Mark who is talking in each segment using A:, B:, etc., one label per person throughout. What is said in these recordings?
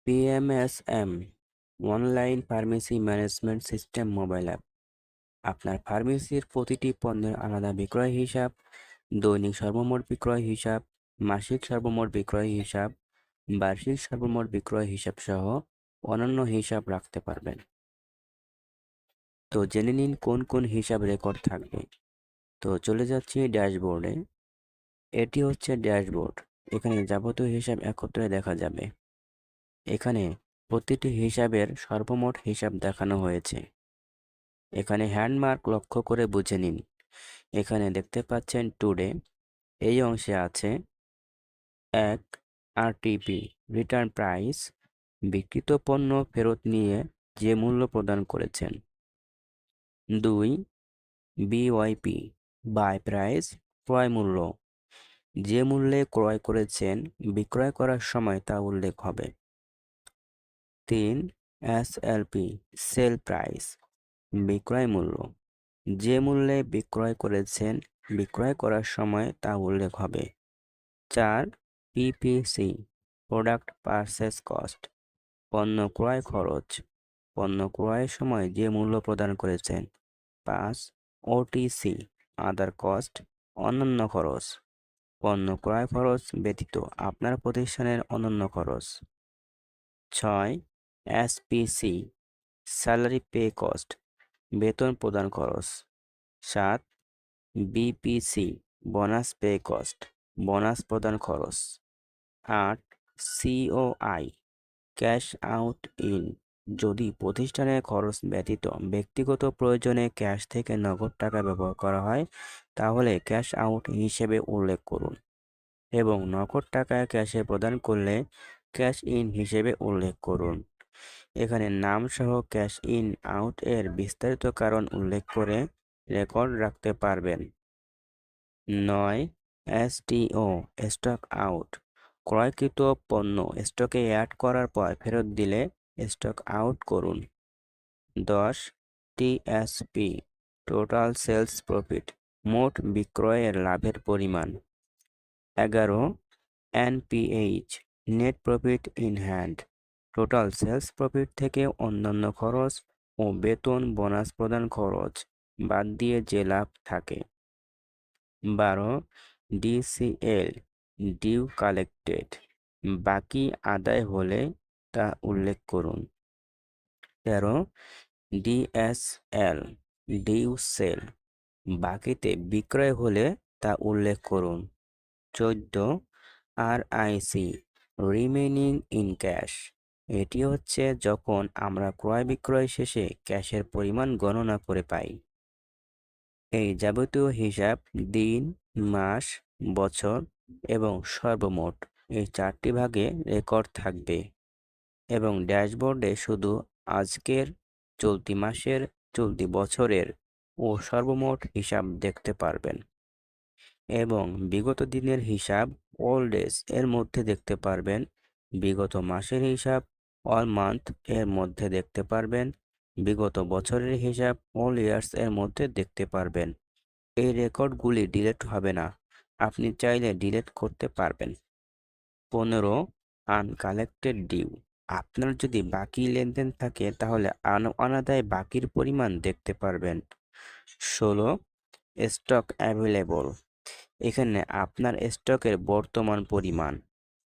A: পিএমএসএম online pharmacy management system mobile app আপনার ফার্মেসির প্রতিটি পণ্যের আলাদা বিক্রয় হিসাব, দৈনিক সর্বমোট বিক্রয় হিসাব, মাসিক সর্বমোট বিক্রয় হিসাব, বার্ষিক সর্বমোট বিক্রয় হিসাব সহ অন্যান্য হিসাব রাখতে পারবেন। তো জেনে নিন কোন কোন হিসাব রেকর্ড থাকবে। তো চলে যাচ্ছি ড্যাশবোর্ডে। এটি হচ্ছে ড্যাশবোর্ড। এখানে যাবতীয় হিসাব একত্রে দেখা যাবে। এখানে প্রতিটি হিসাবের সর্বমোট হিসাব দেখানো হয়েছে। এখানে হ্যান্ডমার্ক লক্ষ্য করে বুঝে নিন। এখানে দেখতে পাচ্ছেন টুডে, এই অংশে আছে 1 আরটিপি রিটার্ন প্রাইস, বিক্রিত পণ্য ফেরত নিয়ে যে মূল্য প্রদান করেছেন। 2 বিওয়াইপি বাই প্রাইস, ক্রয় মূল্য, যে মূল্যে ক্রয় করেছেন বিক্রয় করার সময় তা উল্লেখ হবে। 3 এসএলপি সেল প্রাইস, বিক্রয় মূল্য, যে মূল্যে বিক্রয় করেছেন বিক্রয় করার সময় তা উল্লেখ হবে। 4 পিপিসি প্রোডাক্ট পারচেস কস্ট, পণ্য ক্রয় খরচ, পণ্য ক্রয়ের সময় যে মূল্য প্রদান করেছেন। 5 ওটিসি আদার কস্ট, অন্যান্য খরচ, পণ্য ক্রয় খরচ ব্যতীত আপনার প্রতিষ্ঠানের অন্যান্য খরচ। 6 এসপিসি স্যালারি পে কস্ট, বেতন প্রদান খরচ। 7 BPC bonus pay cost, bonus প্রদান খরচ। 8 সিওআই ক্যাশ আউট ইন, যদি প্রতিষ্ঠানের খরচ ব্যতীত ব্যক্তিগত প্রয়োজনে ক্যাশ থেকে নগদ টাকা ব্যবহার করা হয় তাহলে ক্যাশ আউট হিসেবে উল্লেখ করুন, এবং নগদ টাকা ক্যাশে প্রদান করলে ক্যাশ ইন হিসেবে উল্লেখ করুন। এখানে নাম সহ ক্যাশ ইন আউট এর বিস্তারিত কারণ উল্লেখ করে রেকর্ড রাখতে পারবেন। 9 এসটিও স্টক আউট, ক্রয়কৃত পণ্য স্টকে অ্যাড করার পর ফেরত দিলে স্টক আউট করুন। 10 টিএসপি টোটাল সেলস প্রফিট, মোট বিক্রয়ের লাভের পরিমাণ। 11 NPH net profit in hand, total sales profit থেকে অন্যান্য খরচ ও বেতন বোনাস প্রদান খরচ বাদ দিয়ে যে লাভ থাকে। 12 ডিসিএল ডিউ কালেক্টেড, বাকি আদায় হলে তা উল্লেখ করুন। 13 ডিএসএল ডিউ সেল, বাকিতে বিক্রয় হলে তা উল্লেখ করুন। 14 আরআইসি রিমেইনিং ইন ক্যাশ, এটি হচ্ছে যখন আমরা ক্রয় বিক্রয় শেষে ক্যাশের পরিমাণ গণনা করে পাই। এই যাবতীয় হিসাব দিন, মাস, বছর এবং সর্বমোট এই 4টি ভাগে রেকর্ড থাকবে, এবং ড্যাশবোর্ডে শুধু আজকের, চলতি মাসের, চলতি বছরের ও সর্বমোট হিসাব দেখতে পারবেন। এবং বিগত দিনের হিসাব অল ডেজ এর মধ্যে দেখতে পারবেন। বিগত মাসের হিসাব অল মান্থ এর মধ্যে দেখতে পারবেন। বিগত বছরের হিসাব অল ইয়ার্স এর মধ্যে দেখতে পারবেন। এই রেকর্ডগুলি ডিলিট হবে না, আপনি চাইলে ডিলিট করতে পারবেন। 15 আনকালেক্টেড ডিউ, আপনার যদি বাকি লেনদেন থাকে তাহলে অনাদায় বাকির পরিমাণ দেখতে পারবেন। 16 স্টক অ্যাভেলেবল, এখানে আপনার স্টকের বর্তমান পরিমাণ,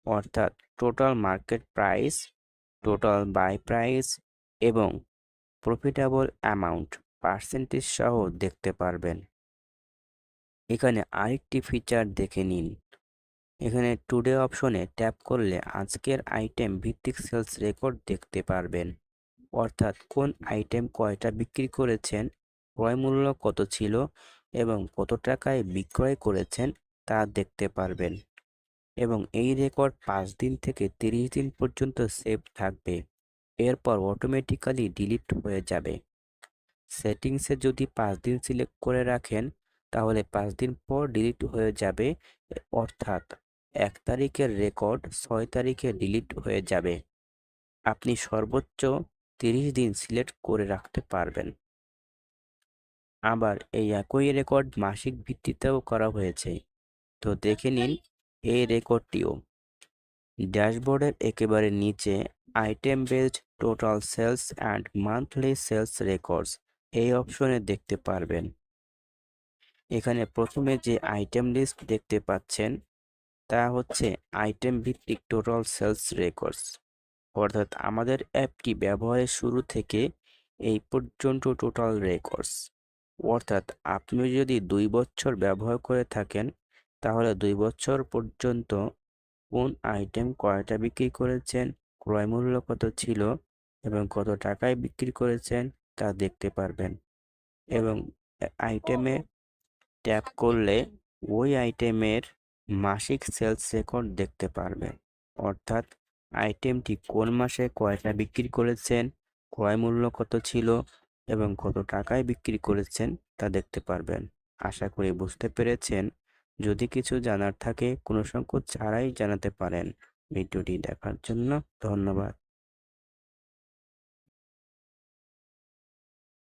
A: অর্থাৎ total market price, total buy price এবং প্রফিটেবল অ্যামাউন্ট পার্সেন্টেজ সহ দেখতে পারবেন। এখানে আরেকটি ফিচার দেখে নিন। এখানে টুডে অপশনে ট্যাপ করলে আজকের আইটেম ভিত্তিক সেলস রেকর্ড দেখতে পারবেন, অর্থাৎ কোন আইটেম কয়টা বিক্রি করেছেন, ক্রয় মূল্য কত ছিল এবং কত টাকায় বিক্রয় করেছেন তা দেখতে পারবেন। এবং এই রেকর্ড 5 দিন থেকে 30 দিন পর্যন্ত সেভ থাকবে, এরপর অটোমেটিক্যালি ডিলিট হয়ে যাবে। সেটিংসে যদি 5 দিন সিলেক্ট করে রাখেন তাহলে 5 দিন পর ডিলিট হয়ে যাবে, অর্থাৎ 1 তারিখের রেকর্ড 6 তারিখে ডিলিট হয়ে যাবে। আপনি সর্বোচ্চ 30 দিন সিলেক্ট করে রাখতে পারবেন। আবার এই একই রেকর্ড মাসিক ভিত্তিতেও করা হয়েছে, তো দেখে নিন এই রেকর্ডটিও। ড্যাশবোর্ডের একেবারে নিচে item based total sales and monthly sales records এই অপশনে দেখতে পারবেন। এখানে প্রথমে যে আইটেম লিস্ট দেখতে পাচ্ছেন তা হচ্ছে আইটেম ভিত্তিক টোটাল সেলস রেকর্ডস, অর্থাৎ আমাদের অ্যাপটি ব্যবহারের শুরু থেকে এই পর্যন্ত টোটাল রেকর্ডস। অর্থাৎ আপনি যদি 2 বছর ব্যবহার করে থাকেন তাহলে 2 বছর পর্যন্ত কোন আইটেম কয়টা বিক্রি করেছেন, ক্রয় মূল্য কত ছিল এবং কত টাকায় বিক্রি করেছেন তা দেখতে পারবেন। এবং আইটেমে ট্যাপ করলে ওই আইটেমের মাসিক সেলস রেকর্ড দেখতে পারবেন, অর্থাৎ আইটেমটি কোন মাসে কয়টা বিক্রি করেছেন, ক্রয় মূল্য কত ছিল এবং কত টাকায় বিক্রি করেছেন তা দেখতে পারবেন। আশা করি বুঝতে পেরেছেন। যদি কিছু জানার থাকে কোনো সংকোচ ছাড়াই জানাতে পারেন। ভিডিওটি দেখার জন্য ধন্যবাদ।